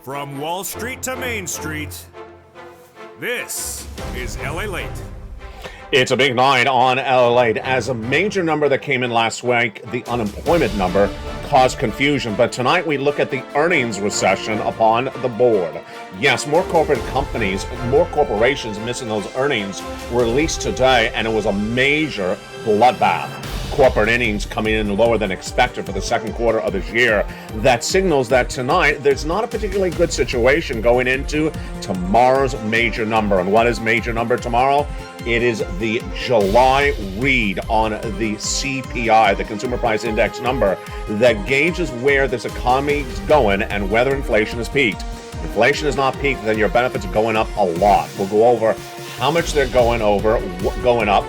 From Wall Street to Main Street, this is LALATE. It's a big night on LALATE as a major number that came in last week, the unemployment number, caused confusion. But tonight we look at the earnings recession upon the board. Yes, more corporate companies, more corporations missing those earnings were released today, and it was a major bloodbath. Corporate earnings coming in lower than expected for the second quarter of this year. That signals that tonight there's not a particularly good situation going into tomorrow's major number. And what is major number tomorrow? It is the July read on the CPI, the Consumer Price Index number, that gauges where this economy is going and whether inflation has peaked. If inflation has not peaked, then your benefits are going up a lot. We'll go over how much they're going up,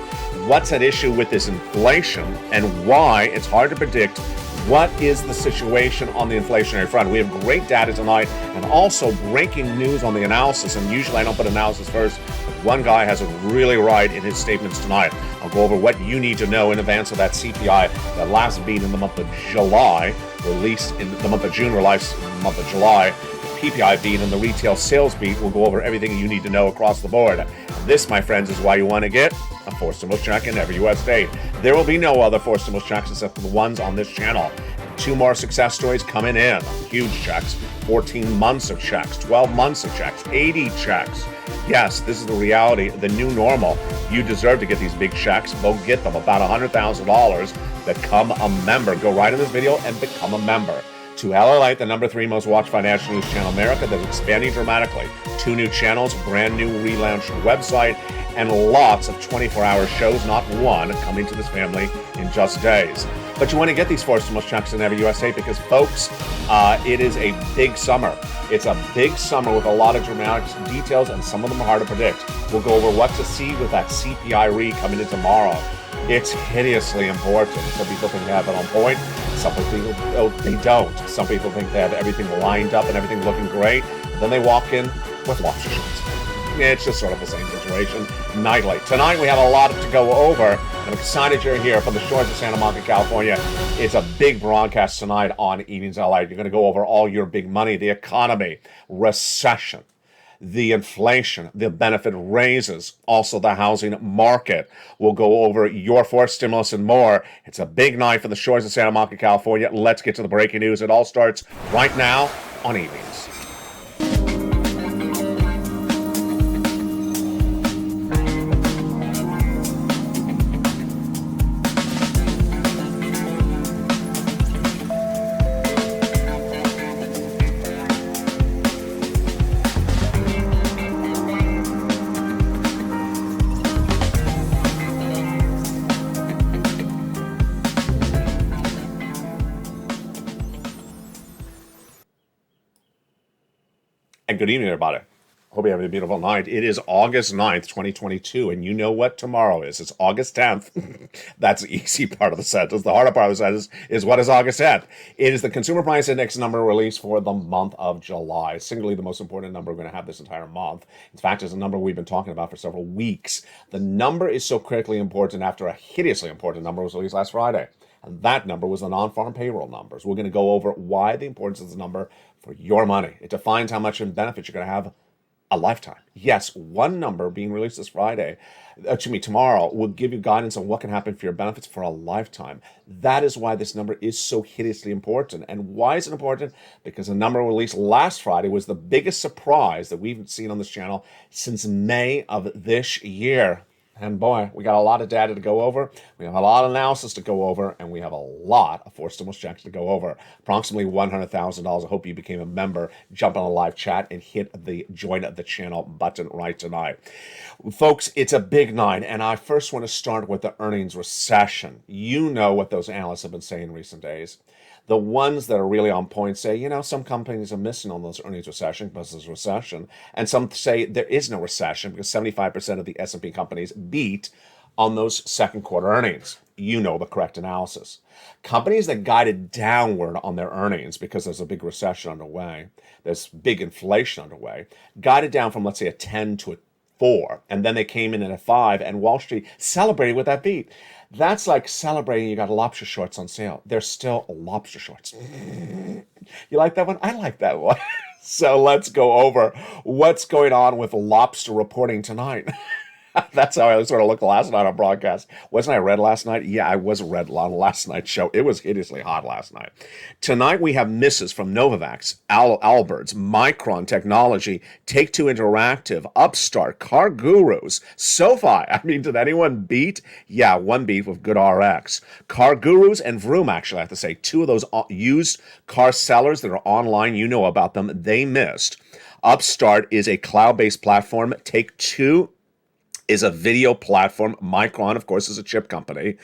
what's at issue with this inflation, and why it's hard to predict what is the situation on the inflationary front. We have great data tonight and also breaking news on the analysis. And usually I don't put analysis first, but one guy has it really right in his statements tonight. I'll go over what you need to know in advance of that CPI, that last beat in the month of July, released in the month of June, released in the month of July. PPI beat and the retail sales beat. We'll go over everything you need to know across the board. This, my friends, is why you want to get a forced stimulus check in every U.S. state. There will be no other forced stimulus checks except for the ones on this channel. 2 more success stories coming in. Huge checks. 14 months of checks. 12 months of checks. 80 checks. Yes, this is the reality, the new normal. You deserve to get these big checks. Go get them. About $100,000. Become a member. Go right in this video and become a member. To LALATE, the number 3 most watched financial news channel in America, that's expanding dramatically. 2 new channels, brand new relaunched website, and lots of 24-hour shows, not one, coming to this family in just days. But you want to get these forced stimulus checks in every U.S. state because, folks, it is a big summer. It's a big summer with a lot of dramatic details, and some of them are hard to predict. We'll go over what to see with that CPI read coming in tomorrow. It's hideously important. Some people think they have it on point. Some people they don't. Some people think they have everything lined up and everything looking great. Then they walk in with lobster shorts. It's just sort of the same situation nightly. Tonight we have a lot to go over. I'm excited you're here from the shores of Santa Monica, California. It's a big broadcast tonight on Evenings LA. You're going to go over all your big money, the economy, recession, the inflation, the benefit raises, also the housing market. We'll go over your forced stimulus and more. It's a big night for the shores of Santa Monica, California. Let's get to the breaking news. It all starts right now on Evenings. And good evening, everybody. Hope you're having a beautiful night. It is August 9th, 2022, and you know what tomorrow is. It's August 10th. That's the easy part of the sentence. The harder part of the sentence is what is August 10th? It is the Consumer Price Index number released for the month of July. Singularly, the most important number we're going to have this entire month. In fact, it's a number we've been talking about for several weeks. The number is so critically important after a hideously important number was released last Friday. And that number was the non-farm payroll numbers. We're going to go over why the importance of this number for your money. It defines how much in benefits you're going to have a lifetime. Yes, one number being released this tomorrow will give you guidance on what can happen for your benefits for a lifetime. That is why this number is so hideously important. And why is it important? Because the number released last Friday was the biggest surprise that we've seen on this channel since May of this year. And boy, we got a lot of data to go over. We have a lot of analysis to go over, and we have a lot of forced stimulus checks to go over. Approximately $100,000. I hope you became a member. Jump on a live chat and hit the join the channel button right tonight. Folks, it's a big night, and I first want to start with the earnings recession. You know what those analysts have been saying in recent days. The ones that are really on point say, some companies are missing on those earnings recession because there's a recession. And some say there is no recession because 75% of the S&P companies beat on those second quarter earnings. You know the correct analysis. Companies that guided downward on their earnings because there's a big recession underway, there's big inflation underway, guided down from, let's say, a 10 to a 4, and then they came in at a 5, and Wall Street celebrated with that beat. That's like celebrating you got lobster shorts on sale. They're still lobster shorts. You like that one? I like that one. So let's go over what's going on with lobster reporting tonight. That's how I sort of looked last night on broadcast. Wasn't I red last night? Yeah, I was red on last night's show. It was hideously hot last night. Tonight we have misses from Novavax, Alberts, Micron Technology, Take-Two Interactive, Upstart, Car Gurus, SoFi. I mean, did anyone beat? Yeah, one beat with Good RX. Car Gurus and Vroom, actually, I have to say. Two of those used car sellers that are online, you know about them, they missed. Upstart is a cloud-based platform. Take-Two is a video platform. Micron, of course, is a chip company.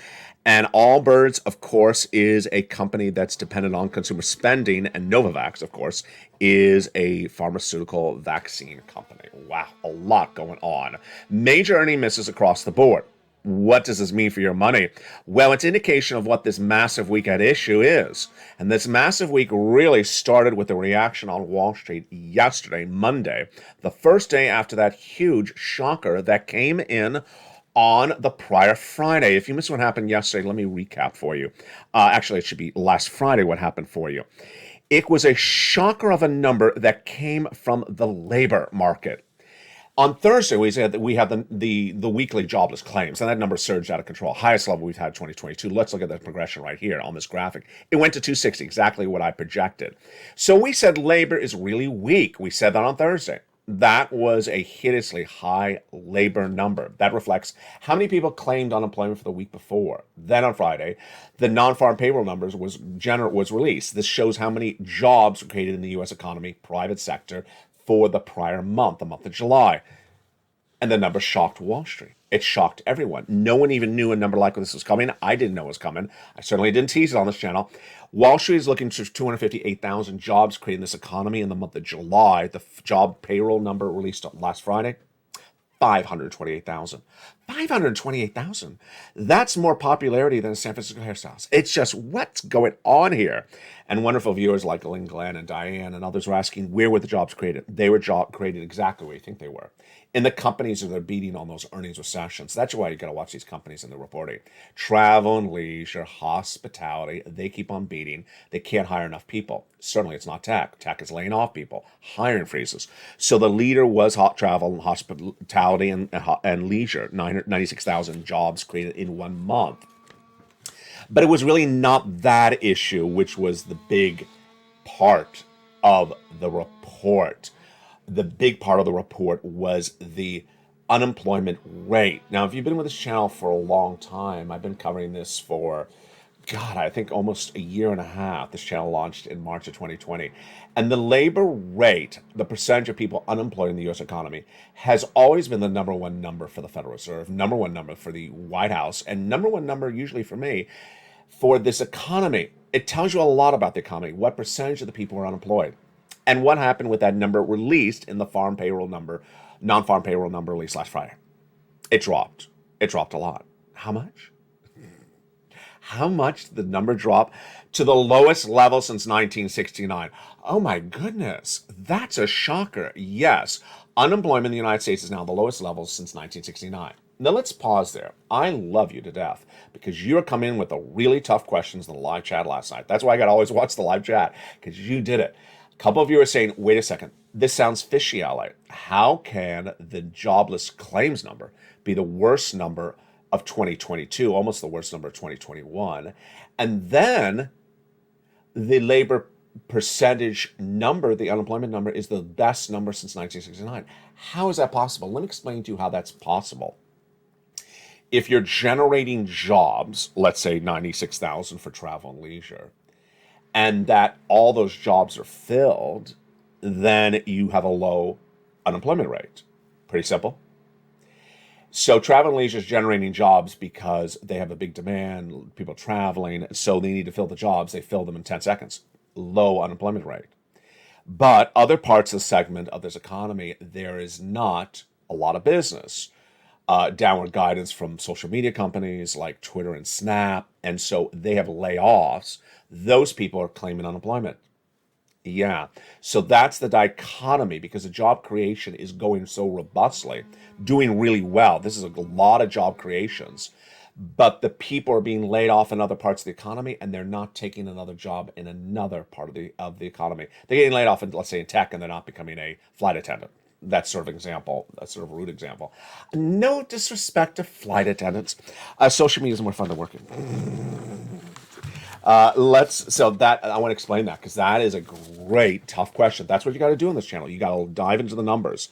And Allbirds, of course, is a company that's dependent on consumer spending. And Novavax, of course, is a pharmaceutical vaccine company. Wow, a lot going on. Major earning misses across the board. What does this mean for your money? Well, it's indication of what this massive week at issue is. And this massive week really started with the reaction on Wall Street yesterday, Monday, the first day after that huge shocker that came in on the prior Friday. If you missed what happened yesterday, let me recap for you. Actually, it should be last Friday what happened for you. It was a shocker of a number that came from the labor market. On Thursday, we said that we have the weekly jobless claims, and that number surged out of control. Highest level we've had in 2022. Let's look at the progression right here on this graphic. It went to 260, exactly what I projected. So we said labor is really weak. We said that on Thursday. That was a hideously high labor number. That reflects how many people claimed unemployment for the week before. Then on Friday, the non-farm payroll numbers was released. This shows how many jobs were created in the U.S. economy, private sector, for the prior month, the month of July. And the number shocked Wall Street. It shocked everyone. No one even knew a number like this was coming. I didn't know it was coming. I certainly didn't tease it on this channel. Wall Street is looking for 258,000 jobs created in this economy in the month of July. The job payroll number released last Friday, 528,000. 528,000. That's more popularity than San Francisco hairstyles. It's just, what's going on here? And wonderful viewers like Lynn Glenn and Diane and others were asking, where were the jobs created? They were created exactly where you think they were. In the companies that are beating on those earnings recessions. That's why you got to watch these companies and the reporting. Travel and leisure, hospitality, they keep on beating. They can't hire enough people. Certainly it's not tech. Tech is laying off people. Hiring freezes. So the leader was travel and hospitality and leisure. 96,000 jobs created in 1 month. But it was really not that issue, which was the big part of the report. The big part of the report was the unemployment rate. Now, if you've been with this channel for a long time, I've been covering this for, God, I think almost a year and a half. This channel launched in March of 2020. And the labor rate, the percentage of people unemployed in the U.S. economy, has always been the number one number for the Federal Reserve, number one number for the White House, and number one number usually for me for this economy. It tells you a lot about the economy, what percentage of the people are unemployed. And what happened with that number released in the non-farm payroll number released last Friday? It dropped. It dropped a lot. How much? How much did the number drop? To the lowest level since 1969. Oh my goodness. That's a shocker. Yes. Unemployment in the United States is now the lowest level since 1969. Now let's pause there. I love you to death because you're coming in with the really tough questions in the live chat last night. That's why I got to always watch the live chat because you did it. A couple of you are saying, wait a second, this sounds fishy, LA. How can the jobless claims number be the worst number of 2022, almost the worst number of 2021? And then the labor percentage number, the unemployment number, is the best number since 1969. How is that possible? Let me explain to you how that's possible. If you're generating jobs, let's say 96,000 for travel and leisure, and that all those jobs are filled, then you have a low unemployment rate. Pretty simple. So travel and leisure is generating jobs because they have a big demand, people traveling, so they need to fill the jobs. They fill them in 10 seconds. Low unemployment rate. But other parts of the segment of this economy, there is not a lot of business. Downward guidance from social media companies like Twitter and Snap, and so they have layoffs. Those people are claiming unemployment. Yeah, so that's the dichotomy because the job creation is going so robustly, doing really well. This is a lot of job creations, but the people are being laid off in other parts of the economy, and they're not taking another job in another part of the economy. They're getting laid off in, let's say, in tech, and they're not becoming a flight attendant. That's sort of an example. That's sort of a rude example. No disrespect to flight attendants. Social media is more fun to work in. So that I want to explain that because that is a great tough question. That's what you got to do on this channel. You got to dive into the numbers.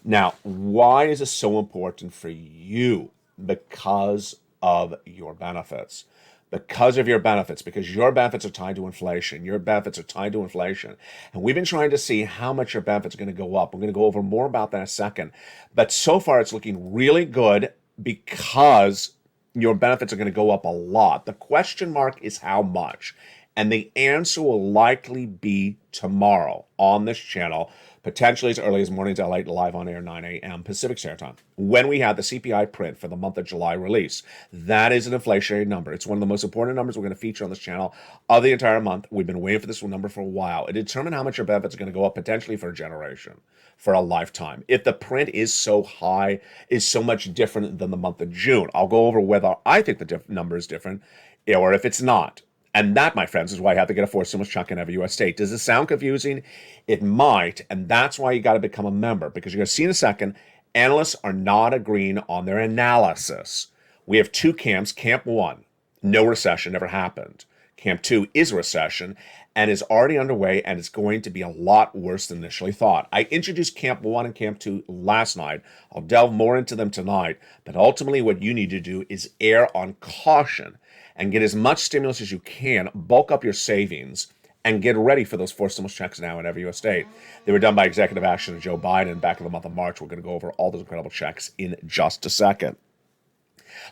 Now, why is this so important for you? Because of your benefits. Because of your benefits, because your benefits are tied to inflation. Your benefits are tied to inflation. And we've been trying to see how much your benefits are going to go up. We're going to go over more about that in a second. But so far, it's looking really good because your benefits are going to go up a lot. The question mark is how much. And the answer will likely be tomorrow on this channel, potentially as early as mornings LA live on air 9 a.m. Pacific Standard Time, when we have the CPI print for the month of July release. That is an inflationary number. It's one of the most important numbers we're going to feature on this channel of the entire month. We've been waiting for this number for a while. It determines how much your benefits are going to go up potentially for a generation, for a lifetime. If the print is so high, is so much different than the month of June. I'll go over whether I think the number is different or if it's not. And that, my friends, is why you have to get a fourth stimulus chunk in every U.S. state. Does it sound confusing? It might, and that's why you got to become a member, because you're going to see in a second, analysts are not agreeing on their analysis. We have two camps. Camp 1, no recession, never happened. Camp 2 is a recession and is already underway, and it's going to be a lot worse than initially thought. I introduced Camp 1 and Camp 2 last night. I'll delve more into them tonight, but ultimately what you need to do is err on caution and get as much stimulus as you can, bulk up your savings, and get ready for those four stimulus checks now in every U.S. state. They were done by executive action of Joe Biden back in the month of March. We're going to go over all those incredible checks in just a second.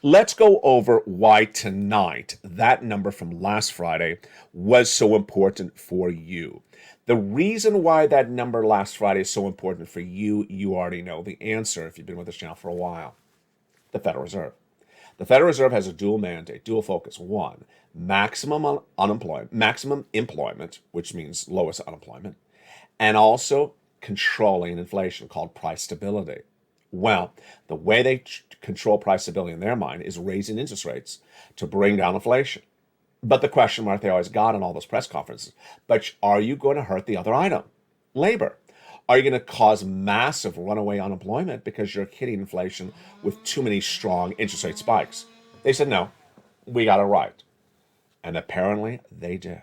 Let's go over why tonight that number from last Friday was so important for you. The reason why that number last Friday is so important for you, you already know the answer if you've been with this channel for a while. The Federal Reserve. The Federal Reserve has a dual mandate, dual focus. One, maximum employment, which means lowest unemployment, and also controlling inflation, called price stability. Well, the way they control price stability in their mind is raising interest rates to bring down inflation. But the question mark they always got in all those press conferences, but are you going to hurt the other item, labor? Are you going to cause massive runaway unemployment because you're hitting inflation with too many strong interest rate spikes? They said, no, we got it right. And apparently they did.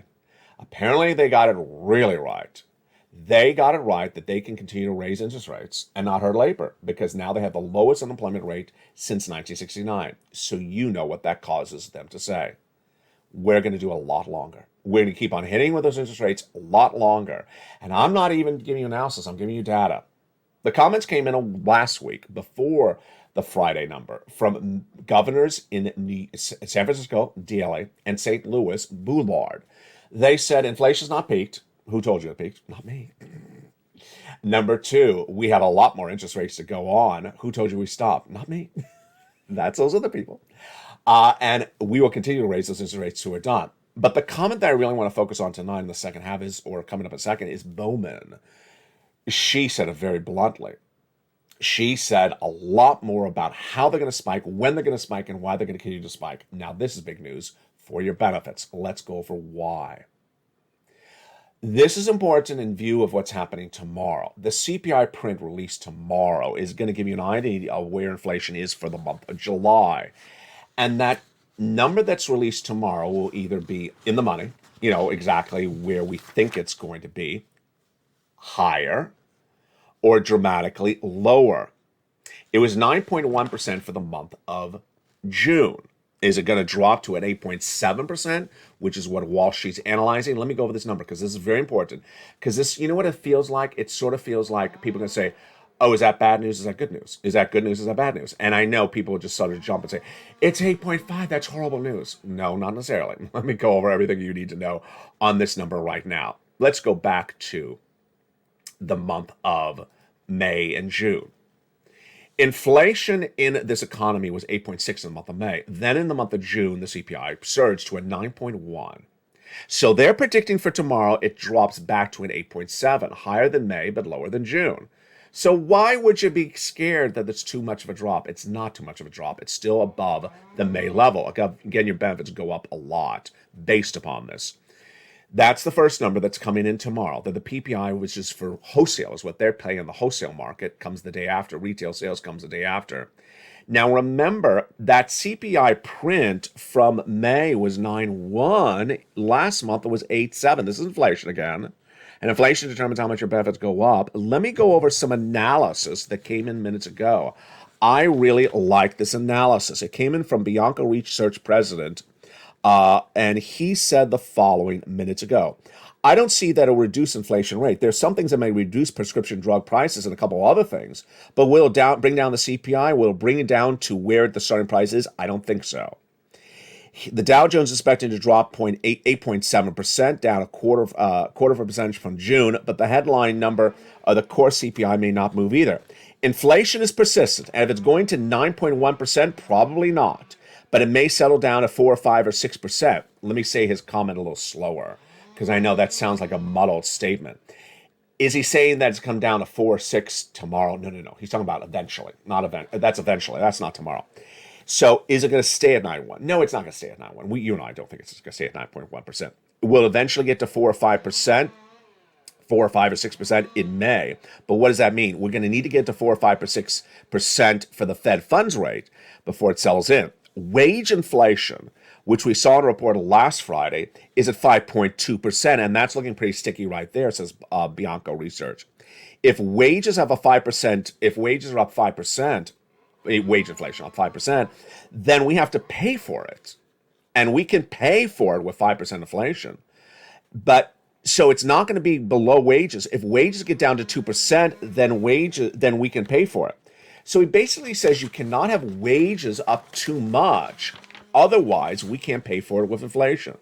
Apparently they got it really right. They got it right that they can continue to raise interest rates and not hurt labor because now they have the lowest unemployment rate since 1969. So you know what that causes them to say. We're going to do a lot longer. We're going to keep on hitting with those interest rates a lot longer. And I'm not even giving you analysis. I'm giving you data. The comments came in last week before the Friday number from governors in San Francisco, DLA, and St. Louis, Boulevard. They said inflation's not peaked. Who told you it peaked? Not me. Number 2, we have a lot more interest rates to go on. Who told you we stopped? Not me. That's those other people. And we will continue to raise those interest rates till we're done. But the comment that I really want to focus on tonight in the second half is, or coming up in a second, is Bowman. She said it very bluntly. She said a lot more about how they're going to spike, when they're going to spike, and why they're going to continue to spike. Now, this is big news for your benefits. Let's go over why. This is important in view of what's happening tomorrow. The CPI print released tomorrow is going to give you an idea of where inflation is for the month of July. And that number that's released tomorrow will either be in the money, exactly where we think it's going to be, higher, or dramatically lower. It was 9.1% for the month of June. Is it going to drop to an 8.7%, which is what Wall Street's analyzing? Let me go over this number because this is very important. Because this, you know what it feels like? It sort of feels like people are going to say, oh, is that bad news? Is that good news? Is that good news? Is that bad news? And I know people will just sort of jump and say, it's 8.5. That's horrible news. No, not necessarily. Let me go over everything you need to know on this number right now. Let's go back to the month of May and June. Inflation in this economy was 8.6 in the month of May. Then in the month of June, the CPI surged to a 9.1. So they're predicting for tomorrow it drops back to an 8.7, higher than May but lower than June. So why would you be scared that it's too much of a drop? It's not too much of a drop. It's still above the May level. Again, your benefits go up a lot based upon this. That's the first number that's coming in tomorrow. That the PPI, which is for wholesale, is what they're paying in the wholesale market, comes the day after. Retail sales comes the day after. Now remember that CPI print from May was 9.1. Last month it was 8.7. This is inflation again. And inflation determines how much your benefits go up. Let me go over some analysis that came in minutes ago. I really like this analysis. It came in from Bianco Research President, and he said the following minutes ago. I don't see that it'll reduce inflation rate. There's some things that may reduce prescription drug prices and a couple other things, but will it bring down the CPI? Will it bring it down to where the starting price is? I don't think so. The Dow Jones is expecting to drop 8.7%, down a quarter of a percentage from June, but the headline number of the core CPI may not move either. Inflation is persistent, and if it's going to 9.1%, probably not, but it may settle down to 4 or 5 or 6%. Let me say his comment a little slower, because I know that sounds like a muddled statement. Is he saying that it's come down to 4 or 6 tomorrow? No. He's talking about eventually, not event. That's eventually. That's not tomorrow. So is it going to stay at 9.1? No, it's not going to stay at 9.1. You and I don't think it's going to stay at 9.1%. It will eventually get to 4 or 5%, 4 or 5 or 6% in May. But what does that mean? We're going to need to get to 4 or 5 or 6% for the Fed funds rate before it settles in. Wage inflation, which we saw in a report last Friday, is at 5.2%, and that's looking pretty sticky right there, says Bianco Research. If wages have a 5%, if wages are up 5%, wage inflation up 5%, then we have to pay for it. And we can pay for it with 5% inflation. But so it's not going to be below wages. If wages get down to 2%, then we can pay for it. So he basically says you cannot have wages up too much. Otherwise, we can't pay for it with inflation.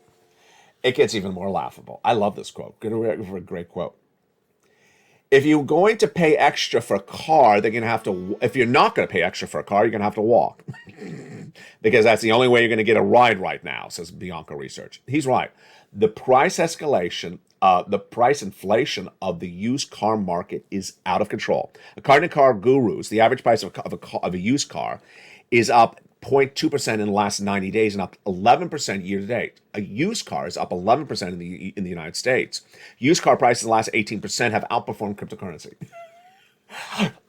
It gets even more laughable. I love this quote. A great quote. If you're going to pay extra for a car, they're going to have to. If you're not going to pay extra for a car, you're going to have to walk. Because that's the only way you're going to get a ride right now, says Bianco Research. He's right. The price escalation, the price inflation of the used car market is out of control. According to car gurus, the average price of a used car is up 0.2% in the last 90 days and up 11% year to date. A used car is up 11% in the United States. Used car prices in the last 18% have outperformed cryptocurrency.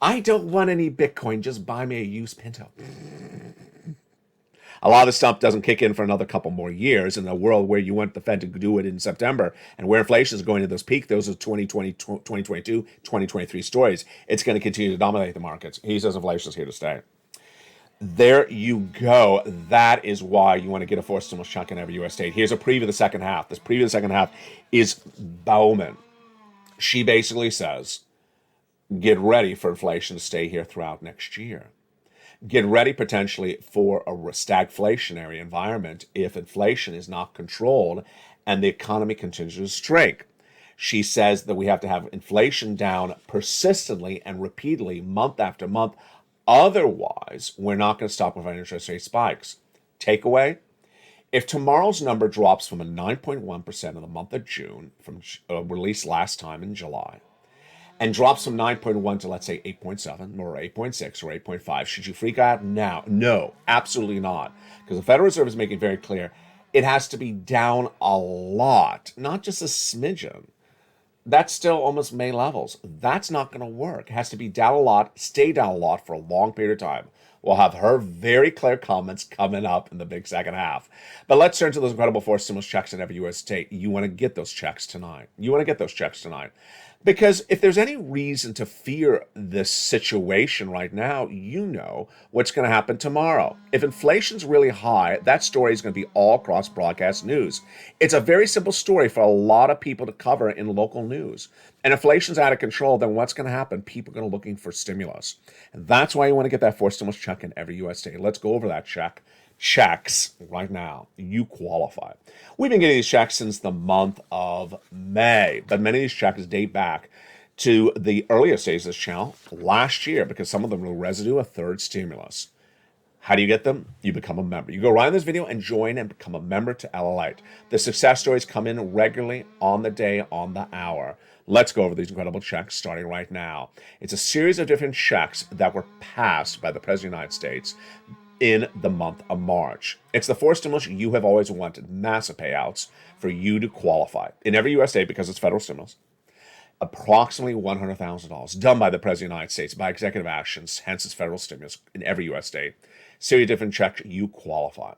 I don't want any Bitcoin, just buy me a used Pinto. A lot of this stuff doesn't kick in for another couple more years. In a world where you want the Fed to do it in September and where inflation is going to those peaks, those are 2020, 2022, 2023 stories. It's going to continue to dominate the markets. He says inflation is here to stay. There you go. That is why you want to get a forced stimulus chunk in every U.S. state. Here's a preview of the second half. This preview of the second half is Bowman. She basically says, get ready for inflation to stay here throughout next year. Get ready potentially for a stagflationary environment if inflation is not controlled and the economy continues to shrink. She says that we have to have inflation down persistently and repeatedly month after month. Otherwise, we're not going to stop with our interest rate spikes. Takeaway, if tomorrow's number drops from a 9.1% in the month of June, from released last time in July, and drops from 9.1 to, let's say, 8.7 or 8.6 or 8.5, should you freak out now? No, absolutely not. Because the Federal Reserve is making very clear it has to be down a lot, not just a smidgen. That's still almost May levels. That's not going to work. It has to be down a lot, stay down a lot for a long period of time. We'll have her very clear comments coming up in the big second half. But let's turn to those incredible forced stimulus checks in every U.S. state. You want to get those checks tonight. Because if there's any reason to fear this situation right now, you know what's going to happen tomorrow. If inflation's really high, that story is going to be all across broadcast news. It's a very simple story for a lot of people to cover in local news. And inflation's out of control, then what's going to happen? People are going to be looking for stimulus. And that's why you want to get that forced stimulus check in every U.S. state. Let's go over that checks right now. You qualify. We've been getting these checks since the month of May, but many of these checks date back to the earliest days of this channel last year because some of them were residue of third stimulus. How do you get them? You become a member. You go right in this video and join and become a member to LALATE. The success stories come in regularly on the day, on the hour. Let's go over these incredible checks starting right now. It's a series of different checks that were passed by the President of the United States in the month of March. It's the four stimulus you have always wanted, massive payouts for you to qualify. In every U.S. state, because it's federal stimulus, approximately $100,000 done by the President of the United States by executive actions, hence it's federal stimulus in every U.S. state. Series of different checks, you qualify.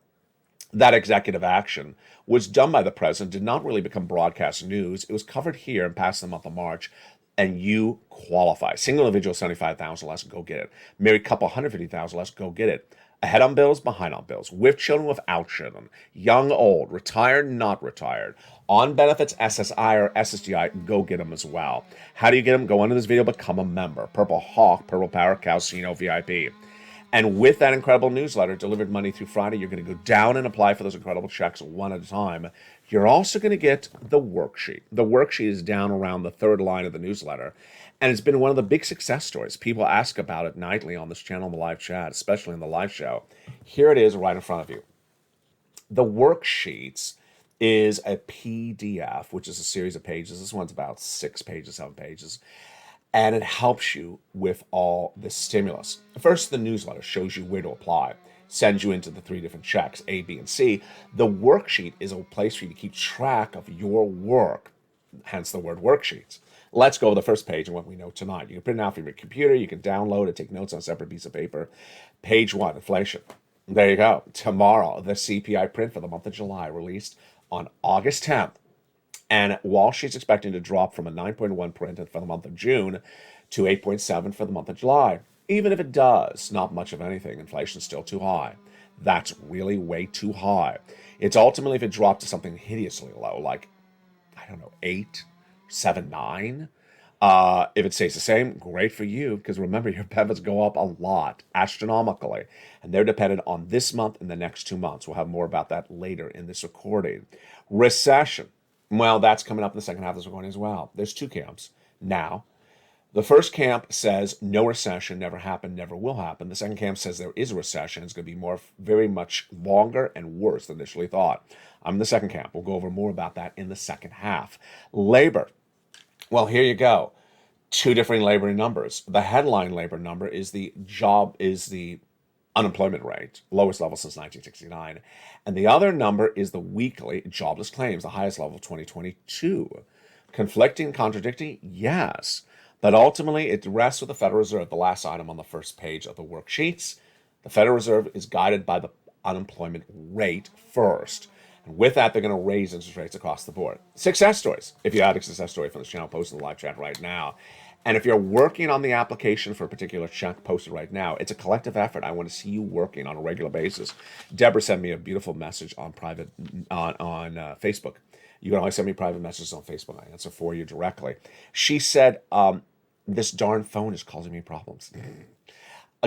That executive action was done by the president, did not really become broadcast news. It was covered here and passed the month of March, and you qualify. Single individual, 75,000 less, go get it. Married couple, 150,000 less, go get it. Ahead on bills, behind on bills. With children, without children. Young, old, retired, not retired. On benefits, SSI or SSDI, go get them as well. How do you get them? Go under this video, become a member. Purple Hawk, Purple Power, Calcino, VIP. And with that incredible newsletter delivered Monday through Friday, you're going to go down and apply for those incredible checks one at a time. You're also going to get the worksheet. The worksheet is down around the third line of the newsletter. And it's been one of the big success stories. People ask about it nightly on this channel in the live chat, especially in the live show. Here it is right in front of you. The worksheets is a PDF, which is a series of pages. This one's about 6 pages, 7 pages. And it helps you with all the stimulus. First, the newsletter shows you where to apply, sends you into the 3 different checks, A, B, and C. The worksheet is a place for you to keep track of your work, hence the word worksheets. Let's go to the first page and what we know tonight. You can print it out from your computer. You can download it, take notes on a separate piece of paper. Page 1, inflation. There you go. Tomorrow, the CPI print for the month of July, released on August 10th. And Wall Street's expecting to drop from a 9.1 print for the month of June to 8.7 for the month of July. Even if it does, not much of anything. Inflation's still too high. That's really way too high. It's ultimately if it dropped to something hideously low, like, I don't know, 8, 7, 9. If it stays the same, great for you, because remember, your benefits go up a lot, astronomically, and they're dependent on this month and the next 2 months. We'll have more about that later in this recording. Recession. Well, that's coming up in the second half of this recording as well. There's 2 camps now. The first camp says no recession, never happened, never will happen. The second camp says there is a recession. It's going to be very much longer and worse than initially thought. I'm in the second camp. We'll go over more about that in the second half. Labor. Well, here you go. 2 different labor numbers. The headline labor number is the unemployment rate, lowest level since 1969. And the other number is the weekly jobless claims, the highest level of 2022. Conflicting, contradicting? Yes. But ultimately, it rests with the Federal Reserve, the last item on the first page of the worksheets. The Federal Reserve is guided by the unemployment rate first. And with that, they're going to raise interest rates across the board. Success stories. If you had a success story from this channel, post in the live chat right now. And if you're working on the application for a particular check, post it right now. It's a collective effort. I want to see you working on a regular basis. Deborah sent me a beautiful message on private on Facebook. You can always send me private messages on Facebook. I answer for you directly. She said, this darn phone is causing me problems.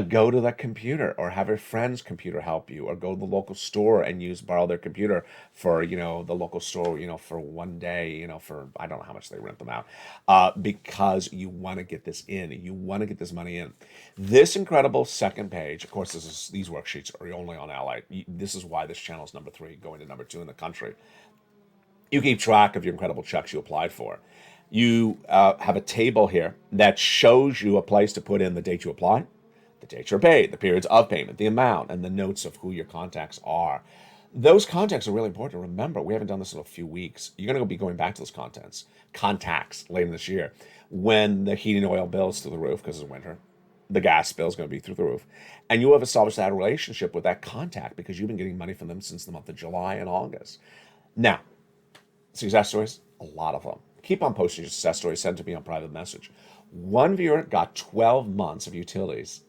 Go to the computer or have your friend's computer help you, or go to the local store and borrow their computer for, the local store, for one day, for, I don't know how much they rent them out, because you want to get this in. You want to get this money in. This incredible second page, of course, these worksheets are only on LALATE. This is why this channel is number 3, going to number 2 in the country. You keep track of your incredible checks you applied for. You have a table here that shows you a place to put in the date you applied, the date you're paid, the periods of payment, the amount, and the notes of who your contacts are. Those contacts are really important. Remember, we haven't done this in a few weeks. You're going to be going back to those contacts later this year, when the heating oil bill is through the roof because it's winter. The gas bill is going to be through the roof. And you have established that relationship with that contact because you've been getting money from them since the month of July and August. Now, success stories, a lot of them. Keep on posting your success stories, send to me on private message. One viewer got 12 months of utilities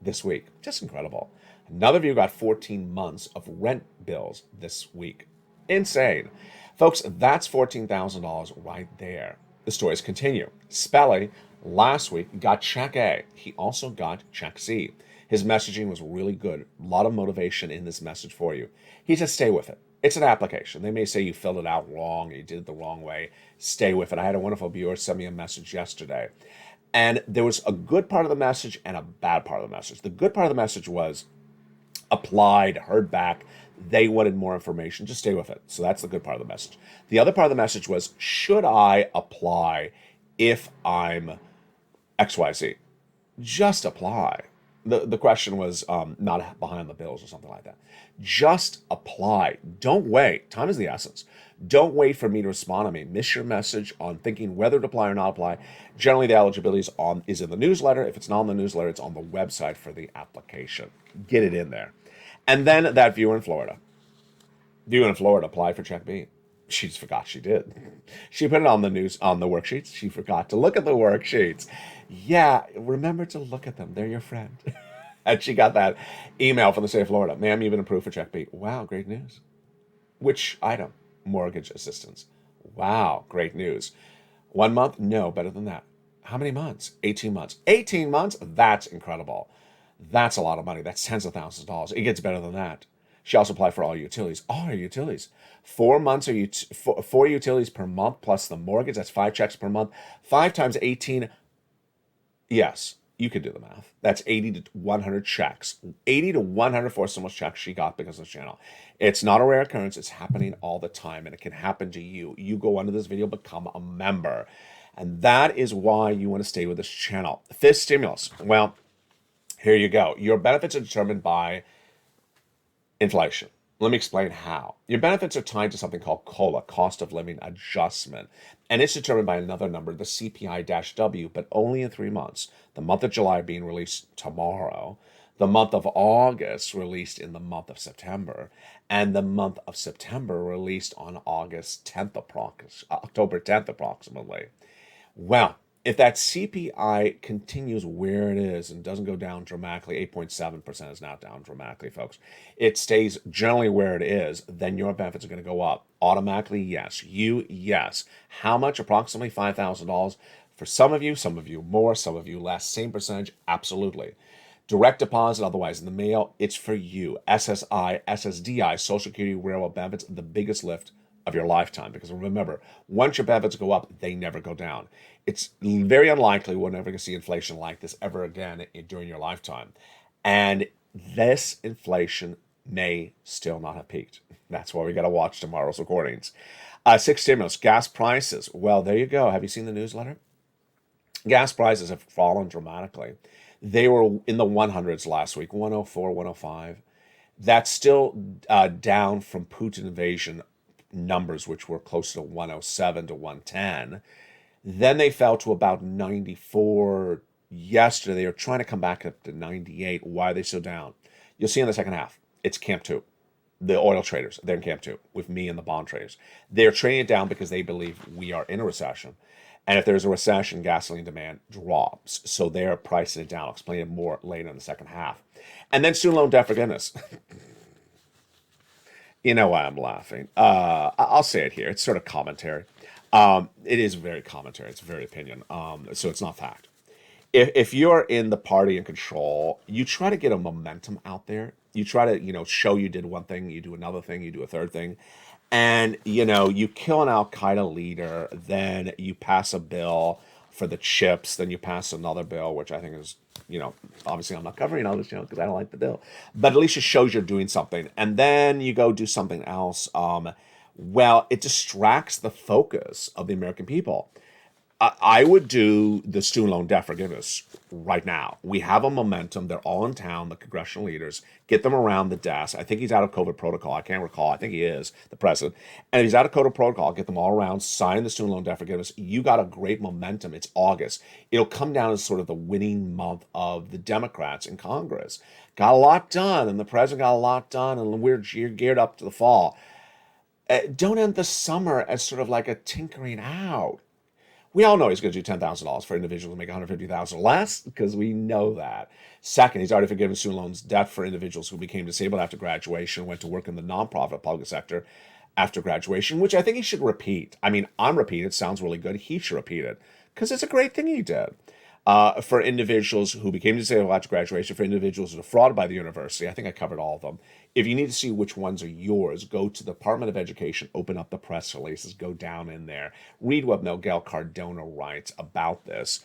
this week. Just incredible. Another viewer got 14 months of rent bills this week. Insane. Folks, that's $14,000 right there. The stories continue. Spelly, last week, got check A. He also got check C. His messaging was really good. A lot of motivation in this message for you. He said, stay with it. It's an application. They may say you filled it out wrong, you did it the wrong way. Stay with it. I had a wonderful viewer send me a message yesterday. And there was a good part of the message and a bad part of the message. The good part of the message was, applied, heard back. They wanted more information. Just stay with it. So that's the good part of the message. The other part of the message was, should I apply if I'm XYZ? Just apply. The question was not behind the bills or something like that. Just apply. Don't wait. Time is the essence. Don't wait for me to respond to me. Miss your message on thinking whether to apply or not apply. Generally, the eligibility is in the newsletter. If it's not in the newsletter, it's on the website for the application. Get it in there. And then that viewer in Florida. Viewer in Florida applied for Check B. She just forgot she did. She put it on the worksheets. She forgot to look at the worksheets. Yeah, remember to look at them. They're your friend. And she got that email from the state of Florida. Ma'am, you've been approved for Check B. Wow, great news. Which item? Mortgage assistance. Wow, great news. 1 month? No, better than that. How many months? 18 months. 18 months? That's incredible. That's a lot of money. That's tens of thousands of dollars. It gets better than that. She also applied for all utilities. All her utilities. 4 months four utilities per month plus the mortgage. That's 5 checks per month. 5 times 18. Yes, you could do the math. That's 80 to 100 checks. 80 to 100 for so much checks she got because of this channel. It's not a rare occurrence. It's happening all the time, and it can happen to you. You go under this video, become a member. And that is why you want to stay with this channel. Fifth stimulus. Well, here you go. Your benefits are determined by inflation. Let me explain how. Your benefits are tied to something called COLA, cost of living adjustment, and it's determined by another number, the CPI-W, but only in 3 months. The month of July being released tomorrow, the month of August released in the month of September, and the month of September released on October 10th approximately. Well, if that CPI continues where it is and doesn't go down dramatically, 8.7% is now down dramatically, folks. It stays generally where it is, then your benefits are going to go up. Automatically, yes. Yes. How much? Approximately $5,000. For some of you more, some of you less. Same percentage, absolutely. Direct deposit, otherwise in the mail, it's for you. SSI, SSDI, Social Security Railroad benefits, the biggest lift of your lifetime. Because remember, once your benefits go up, they never go down. It's very unlikely we're never going to see inflation like this ever again during your lifetime. And this inflation may still not have peaked. That's why we got to watch tomorrow's recordings. Sixth stimulus, gas prices. Well, there you go. Have you seen the newsletter? Gas prices have fallen dramatically. They were in the 100s last week, 104, 105. That's still down from Putin invasion numbers, which were close to 107 to 110. Then they fell to about 94 yesterday. They were trying to come back up to 98. Why are they so down? You'll see in the second half. It's Camp 2. The oil traders, they're in Camp 2 with me and the bond traders. They're trading it down because they believe we are in a recession. And if there's a recession, gasoline demand drops. So they're pricing it down. I'll explain it more later in the second half. And then student loan debt forgiveness. You know why I'm laughing. I'll say it here. It's sort of commentary. It is very commentary. It's very opinion. So it's not fact. If you're in the party in control, you try to get a momentum out there. You try to, show you did one thing, you do another thing, you do a third thing. And, you kill an Al-Qaeda leader, then you pass a bill for the chips, then you pass another bill, which I think is, obviously I'm not covering all this, because I don't like the bill. But at least it shows you're doing something. And then you go do something else. Well, it distracts the focus of the American people. I would do the student loan debt forgiveness right now. We have a momentum. They're all in town, the congressional leaders. Get them around the desk. I think he's out of COVID protocol. I can't recall. I think he is, the president. And if he's out of COVID protocol, get them all around, sign the student loan debt forgiveness. You got a great momentum. It's August. It'll come down as sort of the winning month of the Democrats in Congress. Got a lot done, and the president got a lot done, and we're geared up to the fall. Don't end the summer as sort of like a tinkering out. We all know he's going to do $10,000 for individuals who make $150,000 less, because we know that. Second, he's already forgiven student loans debt for individuals who became disabled after graduation, went to work in the nonprofit public sector after graduation, which I think he should repeat. I mean, I'm repeating. It sounds really good. He should repeat it because it's a great thing he did. For individuals who became disabled after graduation, for individuals who were defrauded by the university. I think I covered all of them. If you need to see which ones are yours, go to the Department of Education, open up the press releases, go down in there, read what Miguel Cardona writes about this.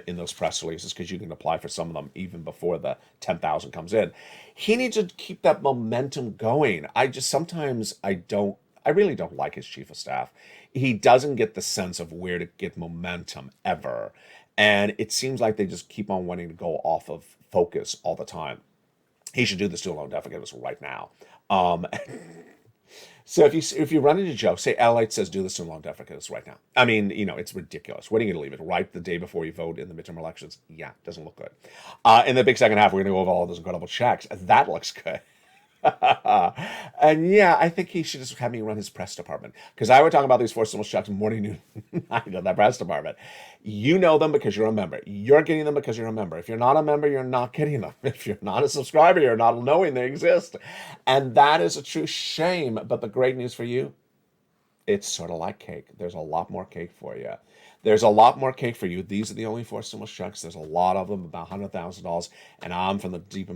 in those press releases, because you can apply for some of them even before the 10,000 comes in. He needs to keep that momentum going. I really don't like his chief of staff. He doesn't get the sense of where to get momentum ever. And it seems like they just keep on wanting to go off of focus all the time. He should do the student loan debt forgiveness right now. So if you run into Joe, say LALATE says do the student loan debt forgiveness right now. I mean, it's ridiculous. When are you going to leave it right the day before you vote in the midterm elections? Yeah, doesn't look good. In the big second half, we're going to go over all those incredible checks. That looks good. And yeah, I think he should just have me run his press department, because I would talk about these four stimulus checks morning, noon, night in that press department. You know them because you're a member. You're getting them because you're a member. If you're not a member, you're not getting them. If you're not a subscriber, you're not knowing they exist. And that is a true shame. But the great news for you, it's sort of like cake. There's a lot more cake for you. There's a lot more cake for you. These are the only four stimulus checks. There's a lot of them, about $100,000. And I'm from the deep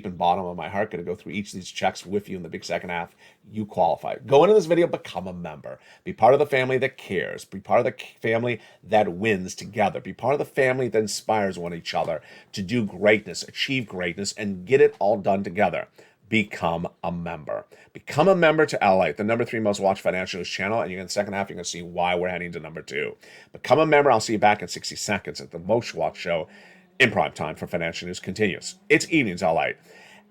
and bottom of my heart going to go through each of these checks with you in the big second half. You qualify. Go into this video, become a member. Be part of the family that cares. Be part of the family that wins together. Be part of the family that inspires one each other to do greatness, achieve greatness, and get it all done together. Become a member. Become a member to LALATE, the #3 most watched financial news channel, and in the second half, you're going to see why we're heading to #2. Become a member. I'll see you back in 60 seconds at the most watched show in prime time for financial news continues. It's evenings, LALATE.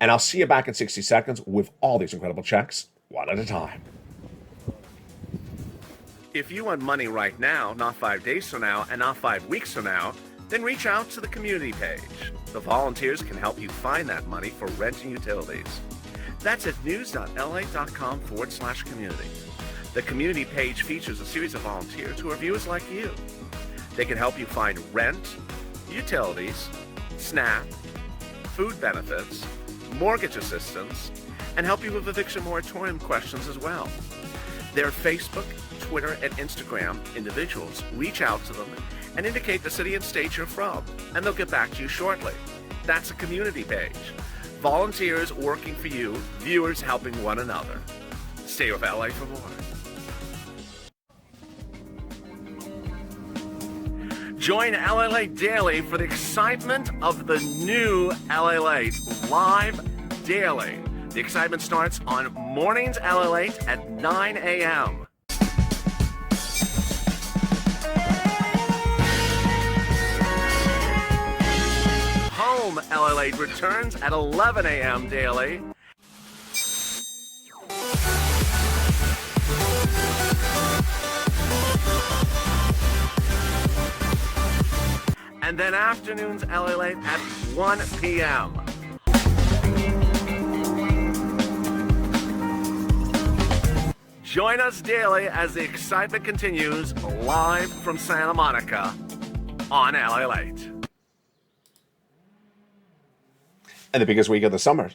And I'll see you back in 60 seconds with all these incredible checks, one at a time. If you want money right now, not 5 days from now, and not 5 weeks from now, then reach out to the community page. The volunteers can help you find that money for rent and utilities. That's at news.lalate.com/community. The community page features a series of volunteers who are viewers like you. They can help you find rent, utilities, SNAP, food benefits, mortgage assistance, and help you with eviction moratorium questions as well. Their Facebook, Twitter, and Instagram individuals reach out to them and indicate the city and state you're from, and they'll get back to you shortly. That's a community page. Volunteers working for you, viewers helping one another. Stay with LA for more. Join LALATE Daily for the excitement of the new LALATE live daily. The excitement starts on mornings LALATE at 9 a.m. Home LALATE returns at 11 a.m. daily. And then afternoons LALATE at 1 p.m. Join us daily as the excitement continues live from Santa Monica on LALATE. And the biggest week of the summer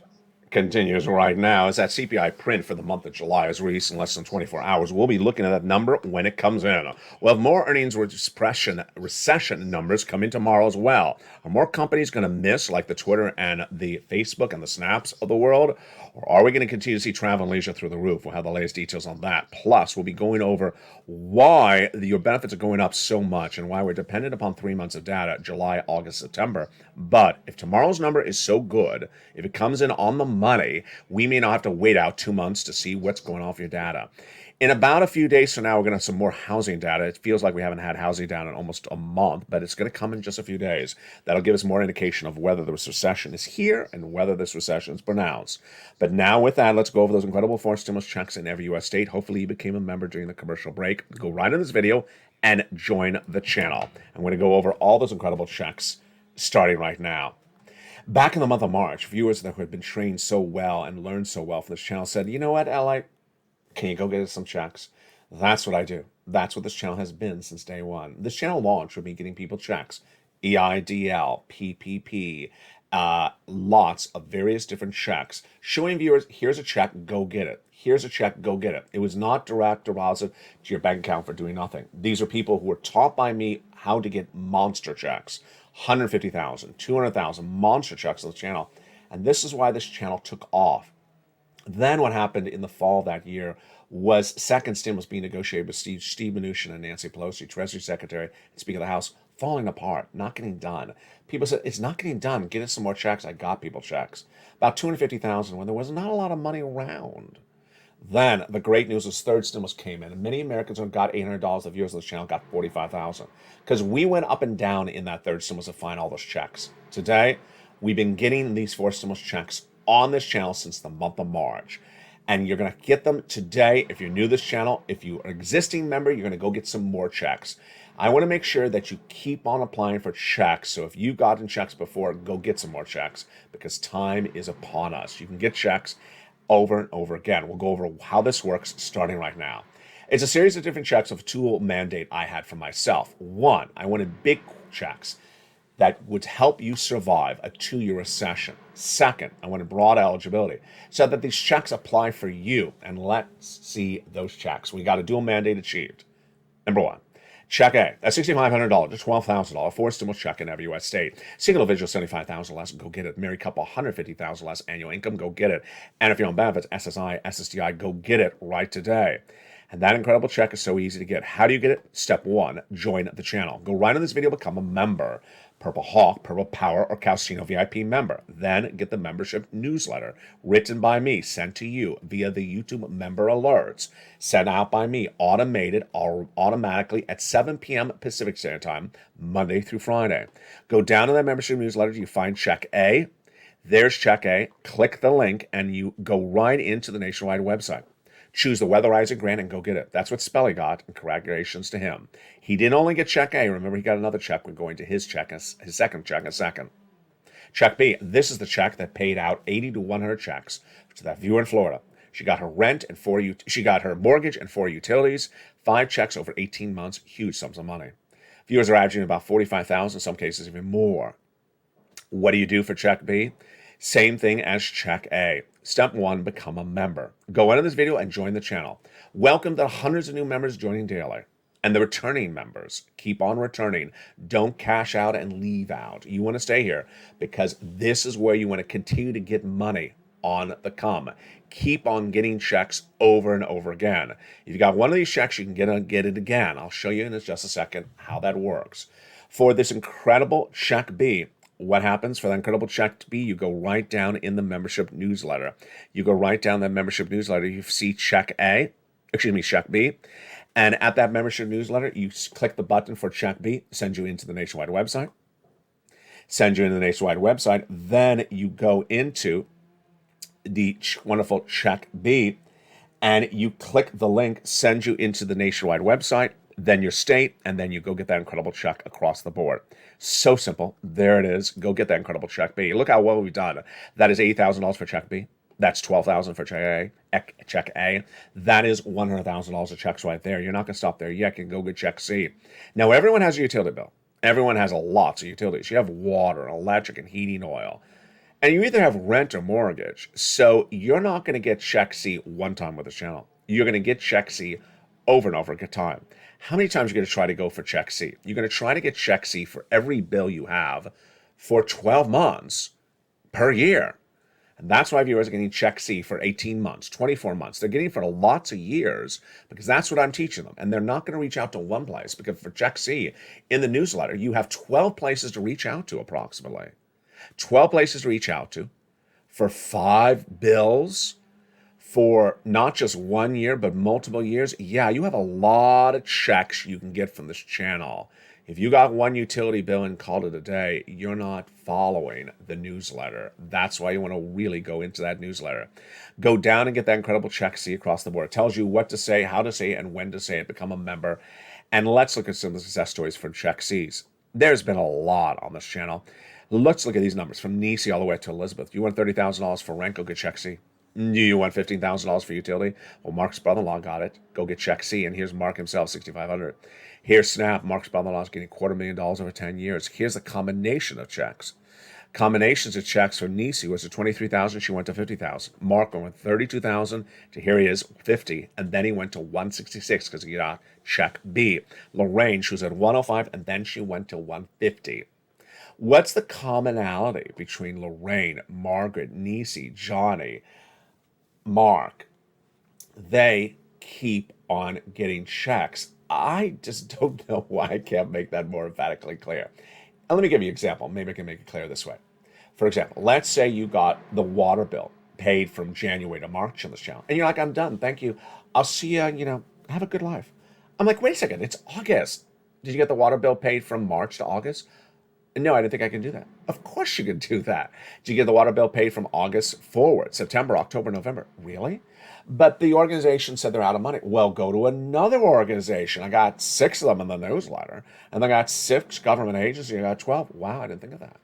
continues right now as that CPI print for the month of July is released in less than 24 hours. We'll be looking at that number when it comes in. We'll have more earnings recession numbers coming tomorrow as well. Are more companies going to miss, like the Twitter and the Facebook and the Snaps of the world? Or are we going to continue to see travel and leisure through the roof? We'll have the latest details on that. Plus, we'll be going over why your benefits are going up so much and why we're dependent upon 3 months of data, July, August, September. But if tomorrow's number is so good, if it comes in on the money, we may not have to wait out 2 months to see what's going on with your data. In about a few days from now, we're going to have some more housing data. It feels like we haven't had housing data in almost a month, but it's going to come in just a few days. That'll give us more indication of whether this recession is here and whether this recession is pronounced. But now with that, let's go over those incredible 4 stimulus checks in every U.S. state. Hopefully you became a member during the commercial break. Go right in this video and join the channel. I'm going to go over all those incredible checks starting right now. Back in the month of March, viewers that had been trained so well and learned so well from this channel said, you know what, LA, can you go get us some checks? That's what I do. That's what this channel has been since day one. This channel launched with me getting people checks, EIDL, PPP, lots of various different checks, showing viewers, here's a check, go get it. Here's a check, go get it. It was not direct deposit to your bank account for doing nothing. These are people who were taught by me how to get monster checks, 150,000, 200,000 monster checks on the channel. And this is why this channel took off. Then what happened in the fall of that year was second stimulus being negotiated with Steve Mnuchin and Nancy Pelosi, Treasury Secretary and Speaker of the House, falling apart, not getting done. People said, it's not getting done. Get us some more checks. I got people checks. About 250,000 when there was not a lot of money around. Then the great news was third stimulus came in, and many Americans who got $800, the viewers of this channel got 45,000 because we went up and down in that third stimulus to find all those checks. Today, we've been getting these four stimulus checks on this channel since the month of March. And you're going to get them today. If you're new to this channel, if you're an existing member, you're going to go get some more checks. I want to make sure that you keep on applying for checks. So if you've gotten checks before, go get some more checks because time is upon us. You can get checks over and over again. We'll go over how this works starting right now. It's a series of different checks of tool mandate I had for myself. One, I wanted big checks that would help you survive a 2-year recession. Second, I wanted broad eligibility so that these checks apply for you. And let's see those checks. We got a dual mandate achieved. Number one, check A, that's $6,500 to $12,000 for stimulus check in every U.S. state. Single individual, $75,000 less, go get it. Married couple, $150,000 less annual income, go get it. And if you're on benefits, SSI, SSDI, go get it right today. And that incredible check is so easy to get. How do you get it? Step one, join the channel. Go right in this video, become a member. Purple Hawk, Purple Power, or Calcino VIP member. Then get the membership newsletter written by me, sent to you via the YouTube member alerts, sent out by me, automated or automatically at 7 p.m. Pacific Standard Time, Monday through Friday. Go down to that membership newsletter, you find check A. There's check A. Click the link, and you go right into the nationwide website. Choose the Weatherizer grant and go get it. That's what Spelly got, and congratulations to him. He didn't only get check A. Remember, he got another check. We're going to his check, his second check in a second. Check B. This is the check that paid out 80 to 100 checks to that viewer in Florida. She got her rent and she got her mortgage and 4 utilities. 5 checks over 18 months. Huge sums of money. Viewers are averaging about 45,000, in some cases even more. What do you do for check B? Same thing as check A. Step 1, become a member. Go into this video and join the channel. Welcome the hundreds of new members joining daily. And the returning members, keep on returning. Don't cash out and leave out. You want to stay here because this is where you want to continue to get money on the come. Keep on getting checks over and over again. If you got one of these checks, you can get it again. I'll show you in just a second how that works. For this incredible check B, what happens for that incredible check B? You go right down in the membership newsletter. You go right down that membership newsletter. You see check B. And at that membership newsletter, you click the button for check B, send you into the nationwide website. Then you go into the wonderful check B, and you click the link, send you into the nationwide website, then your state, and then you go get that incredible check across the board. So simple. There it is. Go get that incredible check B. Look how well we've done. That is $80,000 for check B. That's $12,000 for check A. That is $100,000 of checks right there. You're not going to stop there yet. You can go get check C. Now, everyone has a utility bill. Everyone has lots of utilities. You have water, electric, and heating oil. And you either have rent or mortgage. So you're not going to get check C one time with this channel. You're going to get check C over and over again time. How many times are you going to try to go for check C? You're going to try to get check C for every bill you have for 12 months per year. And that's why viewers are getting check C for 18 months, 24 months. They're getting it for lots of years because that's what I'm teaching them. And they're not going to reach out to one place because for check C in the newsletter, you have 12 places to reach out to approximately. 12 places to reach out to for 5 bills for not just 1 year, but multiple years. Yeah, you have a lot of checks you can get from this channel. If you got one utility bill and called it a day, you're not following the newsletter. That's why you want to really go into that newsletter. Go down and get that incredible check C across the board. It tells you what to say, how to say it, and when to say it. Become a member. And let's look at some of the success stories for check Cs. There's been a lot on this channel. Let's look at these numbers from Nisi all the way to Elizabeth. You want $30,000 for rent, go get check C. You want $15,000 for utility? Well, Mark's brother-in-law got it. Go get check C. And here's Mark himself, $6,500. Here's Snap. Mark's brother-in-law is getting $250,000 over 10 years. Here's a combination of checks. Combinations of checks for Nisi was at $23,000. She went to $50,000. Mark went $32,000 to here he is $50,000, and then he went to $166,000 because he got check B. Lorraine, she was at $105,000, and then she went to $150,000. What's the commonality between Lorraine, Margaret, Nisi, Johnny, Mark? They keep on getting checks. I just don't know why I can't make that more emphatically clear. And let me give you an example. Maybe I can make it clear this way. For example, let's say you got the water bill paid from January to March on this channel, and you're like, I'm done. Thank you. I'll see you, have a good life. I'm like, wait a second. It's August. Did you get the water bill paid from March to August? No, I didn't think I can do that. Of course you can do that. Did you get the water bill paid from August forward, September, October, November? Really? But the organization said they're out of money. Well, go to another organization. I got 6 of them in the newsletter, and I got 6 government agencies. I got 12. Wow, I didn't think of that.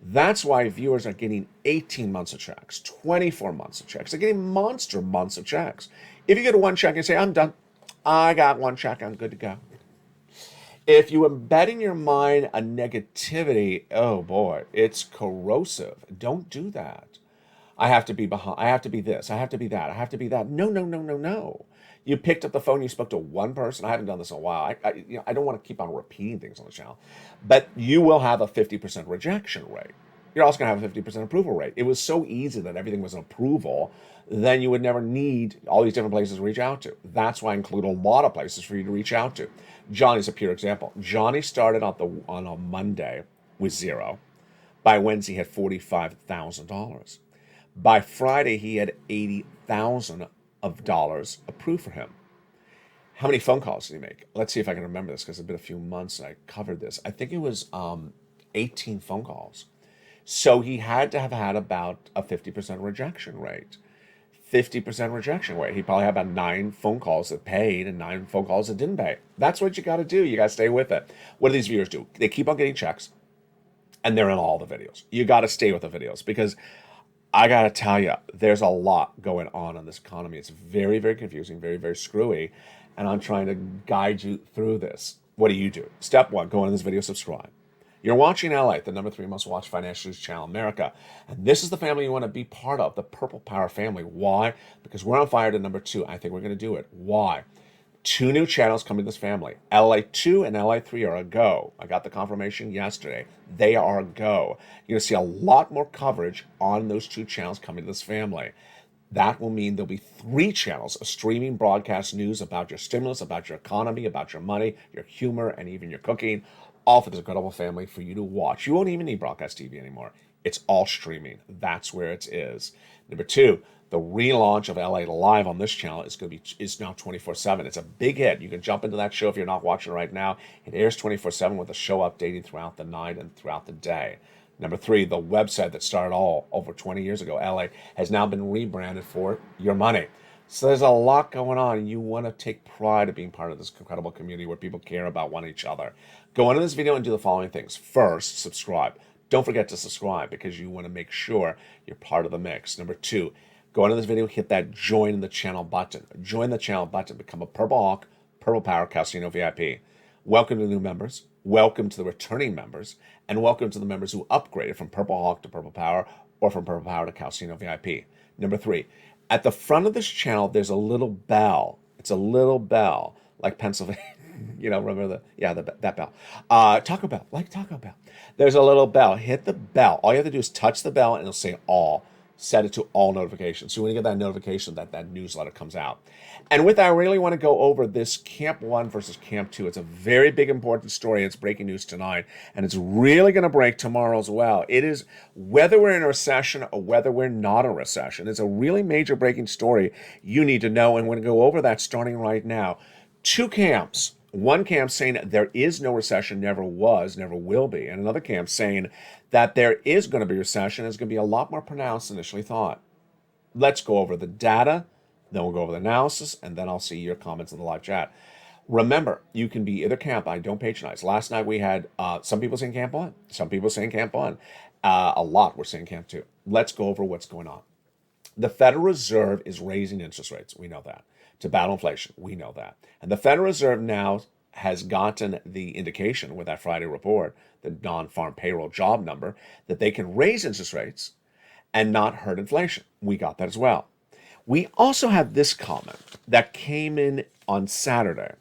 That's why viewers are getting 18 months of checks, 24 months of checks. They're getting monster months of checks. If you get one check and say, I'm done, I got one check, I'm good to go. If you embed in your mind a negativity, oh boy, it's corrosive. Don't do that. I have to be behind. I have to be this. I have to be that. I have to be that. No, no, no, no, no. You picked up the phone. You spoke to one person. I haven't done this in a while. I don't want to keep on repeating things on the channel, but you will have a 50% rejection rate. You're also going to have a 50% approval rate. It was so easy that everything was an approval, then you would never need all these different places to reach out to. That's why I include a lot of places for you to reach out to. Johnny's a pure example. Johnny started on a Monday with 0. By Wednesday, he had $45,000. By Friday, he had $80,000 approved for him. How many phone calls did he make? Let's see if I can remember this, because it's been a few months and I covered this. I think it was 18 phone calls. So he had to have had about a 50% rejection rate. 50% rejection rate. He probably had about 9 phone calls that paid and 9 phone calls that didn't pay. That's what you got to do. You got to stay with it. What do these viewers do? They keep on getting checks, and they're in all the videos. You got to stay with the videos, because I got to tell you, there's a lot going on in this economy. It's very, very confusing, very, very screwy, and I'm trying to guide you through this. What do? Step 1, go into this video, subscribe. You're watching LALATE, the #3 most watched financial news channel in America. And this is the family you want to be part of, the Purple Power family. Why? Because we're on fire to #2. I think we're going to do it. Why? 2 new channels coming to this family. LA2 and LA3 are a go. I got the confirmation yesterday. They are a go. You're going to see a lot more coverage on those 2 channels coming to this family. That will mean there'll be 3 channels of streaming broadcast news about your stimulus, about your economy, about your money, your humor, and even your cooking. All for this incredible family for you to watch. You won't even need broadcast TV anymore. It's all streaming. That's where it is. Number 2, the relaunch of LA Live on this channel is now 24/7. It's a big hit. You can jump into that show if you're not watching right now. It airs 24/7 with the show updating throughout the night and throughout the day. Number 3, the website that started all over 20 years ago, LA, has now been rebranded for your money. So there's a lot going on, and you want to take pride of being part of this incredible community where people care about one each other. Go into this video and do the following things. First, subscribe. Don't forget to subscribe, because you want to make sure you're part of the mix. Number 2, go into this video, hit that join the channel button. Join the channel button. Become a Purple Hawk, Purple Power Casino VIP. Welcome to the new members. Welcome to the returning members. And welcome to the members who upgraded from Purple Hawk to Purple Power, or from Purple Power to Casino VIP. Number 3, at the front of this channel, there's a little bell. It's a little bell, like Pennsylvania. Remember that bell. Taco Bell, like Taco Bell. There's a little bell. Hit the bell. All you have to do is touch the bell, and it'll say all. Set it to all notifications. So when you get that notification, that newsletter comes out. And with that, I really want to go over this Camp 1 versus Camp 2. It's a very big, important story. It's breaking news tonight, and it's really going to break tomorrow as well. It is, whether we're in a recession or whether we're not in a recession, it's a really major breaking story you need to know, and we're going to go over that starting right now. 2 camps. One camp saying there is no recession, never was, never will be. And another camp saying that there is going to be a recession. It's going to be a lot more pronounced than initially thought. Let's go over the data, then we'll go over the analysis, and then I'll see your comments in the live chat. Remember, you can be either camp. I don't patronize. Last night we had some people saying Camp 1, some people saying Camp 1. A lot were saying Camp 2. Let's go over what's going on. The Federal Reserve is raising interest rates. We know that. To battle inflation. We know that. And the Federal Reserve now has gotten the indication with that Friday report, the non-farm payroll job number, that they can raise interest rates and not hurt inflation. We got that as well. We also have this comment that came in on Saturday.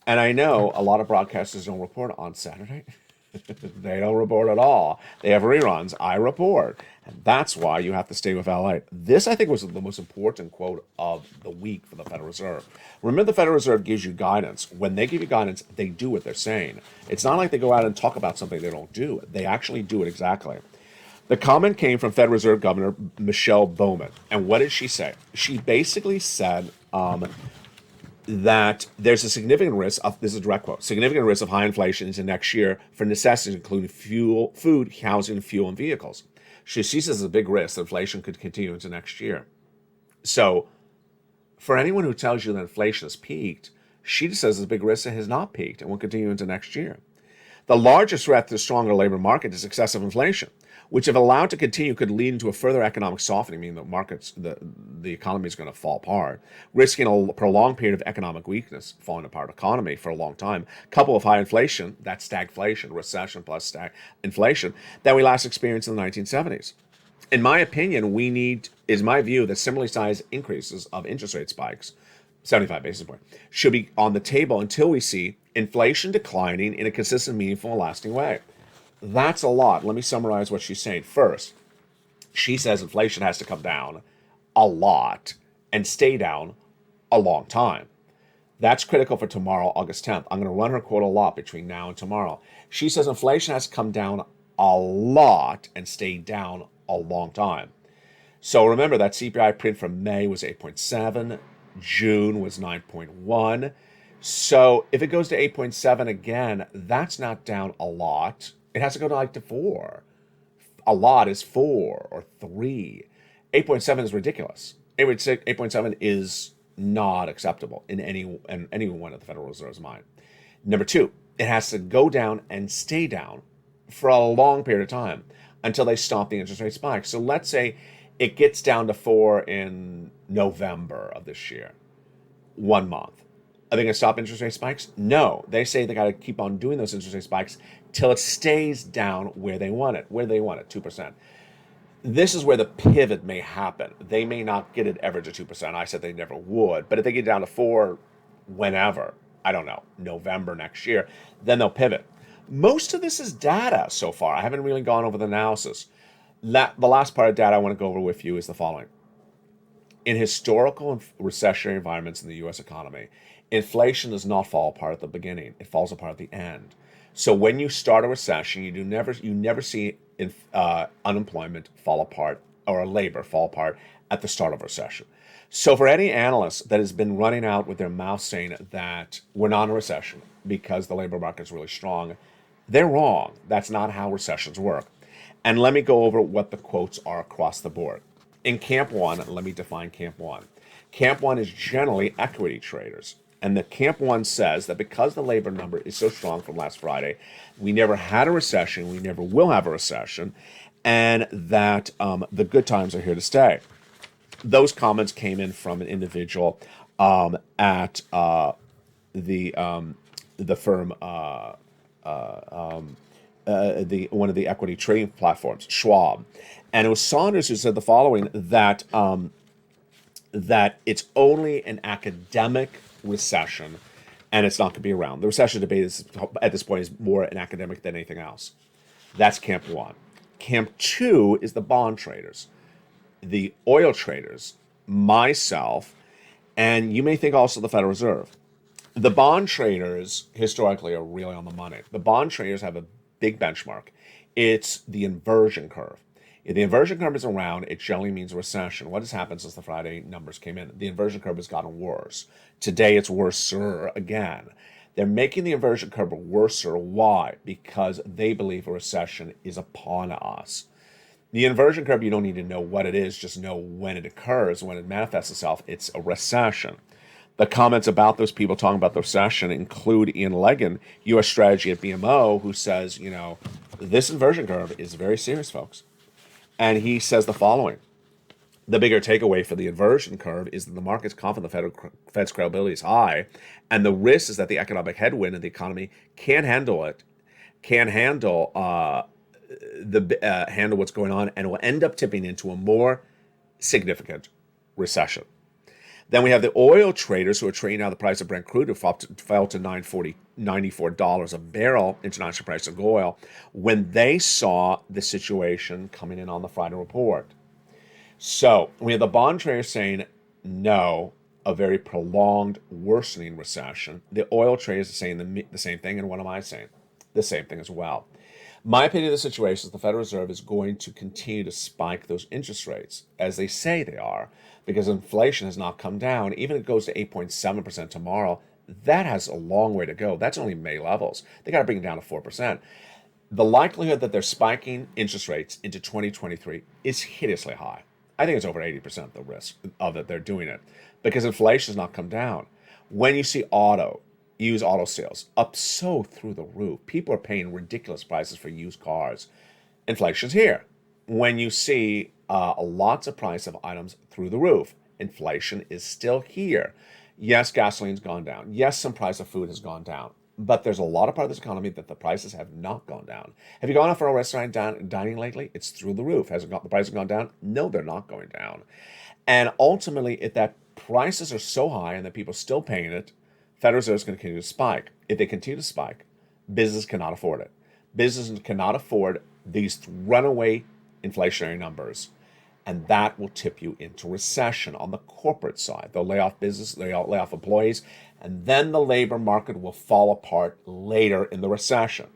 And I know a lot of broadcasters don't report on Saturday. They don't report at all. They have reruns. I report. And that's why you have to stay with LA. This, I think, was the most important quote of the week for the Federal Reserve. Remember, the Federal Reserve gives you guidance. When they give you guidance, they do what they're saying. It's not like they go out and talk about something they don't do. They actually do it exactly. The comment came from Federal Reserve Governor Michelle Bowman. And what did she say? She basically said that there's a significant risk of, this is a direct quote, significant risk of high inflation into next year for necessities including fuel, food, housing, fuel, and vehicles. She sees as a big risk that inflation could continue into next year. So for anyone who tells you that inflation has peaked, she just says it's a big risk that has not peaked and will continue into next year. The largest threat to the stronger labor market is excessive inflation, which, if allowed to continue, could lead into a further economic softening, meaning the economy is going to fall apart, risking a prolonged period of economic weakness, falling apart economy for a long time, coupled with high inflation, that's stagflation, recession plus inflation, that we last experienced in the 1970s. In my opinion, is my view that similarly sized increases of interest rate spikes, 75 basis points, should be on the table until we see inflation declining in a consistent, meaningful, and lasting way. That's a lot. Let me summarize what she's saying. First, she says inflation has to come down a lot and stay down a long time. That's critical for tomorrow, August 10th. I'm going to run her quote a lot between now and tomorrow. She says inflation has to come down a lot and stay down a long time. So remember that CPI print from May was 8.7, June was 9.1. So if it goes to 8.7 again, that's not down a lot. It has to go to 4. A lot is 4 or 3. 8.7 is ridiculous. 8.7 is not acceptable in anyone at the Federal Reserve's mind. Number 2, it has to go down and stay down for a long period of time until they stop the interest rate spike. So let's say it gets down to 4 in November of this year, 1 month. Are they going to stop interest rate spikes? No. They say they got to keep on doing those interest rate spikes till it stays down where they want it, 2%. This is where the pivot may happen. They may not get it ever to 2%. I said they never would. But if they get down to 4 whenever, I don't know, November next year, then they'll pivot. Most of this is data so far. I haven't really gone over the analysis. The last part of data I want to go over with you is the following. In historical and recessionary environments in the U.S. economy, inflation does not fall apart at the beginning. It falls apart at the end. So when you start a recession, you never see unemployment fall apart or labor fall apart at the start of a recession. So for any analyst that has been running out with their mouth saying that we're not in a recession because the labor market is really strong, they're wrong. That's not how recessions work. And let me go over what the quotes are across the board. In Camp 1, let me define Camp 1. Camp 1 is generally equity traders. And the Camp 1 says that because the labor number is so strong from last Friday, we never had a recession, we never will have a recession, and that the good times are here to stay. Those comments came in from an individual at the firm, one of the equity trading platforms, Schwab. And it was Saunders who said the following, that it's only an academic recession and it's not going to be around. The recession debate is, at this point, is more an academic than anything else. That's Camp 1. Camp 2 is the bond traders, the oil traders, myself, and you may think also the Federal Reserve. The bond traders historically are really on the money. The bond traders have a big benchmark. It's the inversion curve. If the inversion curve is around, it generally means a recession. What has happened since the Friday numbers came in? The inversion curve has gotten worse. Today, it's worser again. They're making the inversion curve worser. Why? Because they believe a recession is upon us. The inversion curve, you don't need to know what it is, just know when it occurs, when it manifests itself. It's a recession. The comments about those people talking about the recession include Ian Legan, U.S. strategy at BMO, who says, this inversion curve is very serious, folks. And he says the following. The bigger takeaway for the inversion curve is that the market's confident the Fed's credibility is high, and the risk is that the economic headwind in the economy can't handle what's going on, and will end up tipping into a more significant recession. Then we have the oil traders who are trading out the price of Brent crude, who fell to $94 a barrel, international price of oil, when they saw the situation coming in on the Friday report. So we have the bond traders saying no, a very prolonged, worsening recession. The oil traders are saying the same thing, and what am I saying? The same thing as well. My opinion of the situation is the Federal Reserve is going to continue to spike those interest rates, as they say they are, because inflation has not come down. Even if it goes to 8.7% tomorrow, that has a long way to go. That's only May levels. They got to bring it down to 4%. The likelihood that they're spiking interest rates into 2023 is hideously high. I think it's over 80% the risk of that they're doing it, because inflation has not come down. When you see used auto sales up so through the roof, people are paying ridiculous prices for used cars. Inflation's here. When you see lots of price of items through the roof, inflation is still here. Yes, gasoline's gone down. Yes, some price of food has gone down. But there's a lot of part of this economy that the prices have not gone down. Have you gone out for a restaurant dining lately? It's through the roof. Has the prices gone down? No, they're not going down. And ultimately, if that prices are so high and that people are still paying it, Federal Reserve is going to continue to spike. If they continue to spike, business cannot afford it. Businesses cannot afford these runaway inflationary numbers, and that will tip you into recession on the corporate side. They'll lay off business, they'll lay off employees, and then the labor market will fall apart later in the recession.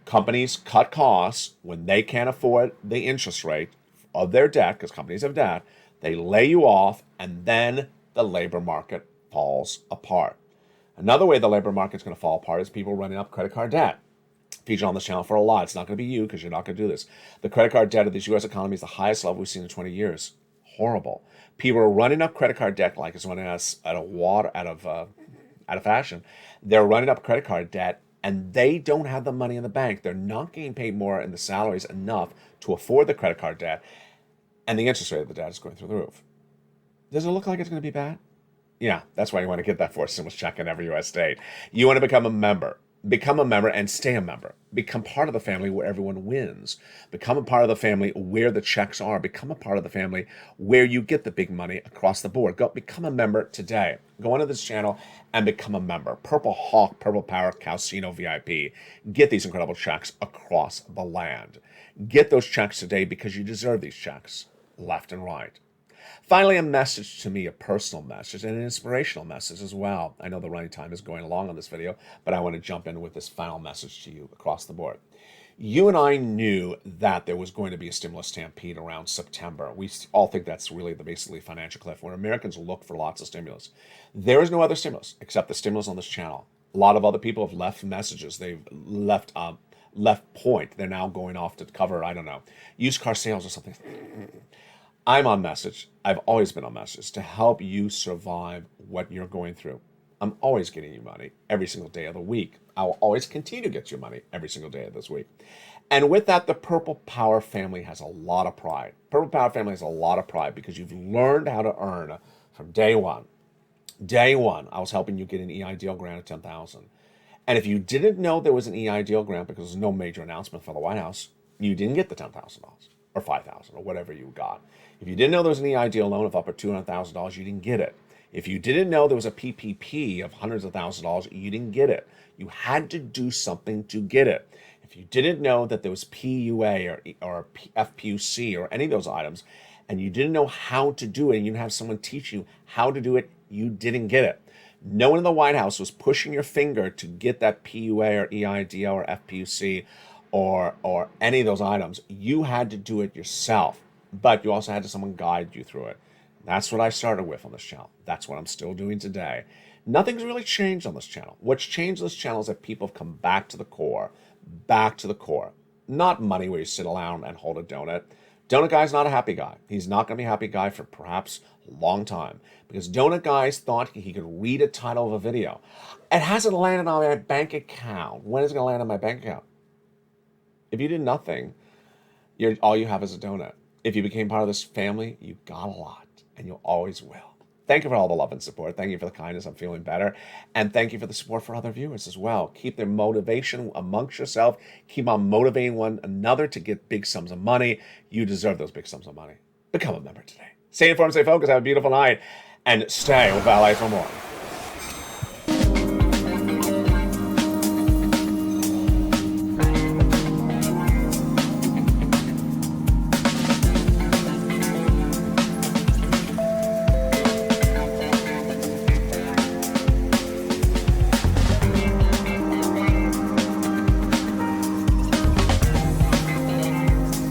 Companies cut costs when they can't afford the interest rate of their debt, because companies have debt. They lay you off, and then the labor market falls apart. Another way the labor market's going to fall apart is people running up credit card debt. Featured on this channel for a lot. It's not going to be you, because you're not going to do this. The credit card debt of this U.S. economy is the highest level we've seen in 20 years. Horrible. People are running up credit card debt like it's running out of fashion. They're running up credit card debt, and they don't have the money in the bank. They're not getting paid more in the salaries enough to afford the credit card debt, and the interest rate of the debt is going through the roof. Does it look like it's going to be bad? Yeah, that's why you want to get that 4 stimulus check in every U.S. state. You want to become a member. Become a member and stay a member. Become part of the family where everyone wins. Become a part of the family where the checks are. Become a part of the family where you get the big money across the board. Go become a member today. Go onto this channel and become a member. Purple Hawk, Purple Power, Calcino VIP. Get these incredible checks across the land. Get those checks today, because you deserve these checks, left and right. Finally, a message to me, a personal message and an inspirational message as well. I know the running time is going along on this video, but I want to jump in with this final message to you across the board. You and I knew that there was going to be a stimulus stampede around September. We all think that's really the basically financial cliff, where Americans look for lots of stimulus. There is no other stimulus except the stimulus on this channel. A lot of other people have left messages. They've left point. They're now going off to cover, I don't know, used car sales or something. I'm on message. I've always been on message to help you survive what you're going through. I'm always getting you money every single day of the week. I will always continue to get you money every single day of this week. And with that, the Purple Power family has a lot of pride. Purple Power family has a lot of pride because you've learned how to earn from day one. Day one, I was helping you get an EIDL grant of $10,000. And if you didn't know there was an EIDL grant because there's no major announcement from the White House, you didn't get the $10,000 or $5,000 or whatever you got. If you didn't know there was an EIDL loan of up to $200,000, you didn't get it. If you didn't know there was a PPP of hundreds of thousands of dollars, you didn't get it. You had to do something to get it. If you didn't know that there was PUA or FPUC or any of those items, and you didn't know how to do it, and you didn't have someone teach you how to do it, you didn't get it. No one in the White House was pushing your finger to get that PUA or EIDL or FPUC or any of those items. You had to do it yourself, but you also had to someone guide you through it. That's what I started with on this channel. That's what I'm still doing today. Nothing's really changed on this channel. What's changed on this channel is that people have come back to the core. Back to the core. Not money where you sit around and hold a donut. Donut Guy's not a happy guy. He's not going to be a happy guy for perhaps a long time, because Donut Guys thought he could read a title of a video. It hasn't landed on my bank account. When is it going to land on my bank account? If you did nothing, all you have is a donut. If you became part of this family, you got a lot, and you always will. Thank you for all the love and support. Thank you for the kindness. I'm feeling better. And thank you for the support for other viewers as well. Keep their motivation amongst yourself. Keep on motivating one another to get big sums of money. You deserve those big sums of money. Become a member today. Stay informed, stay focused. Have a beautiful night. and stay with LA for more.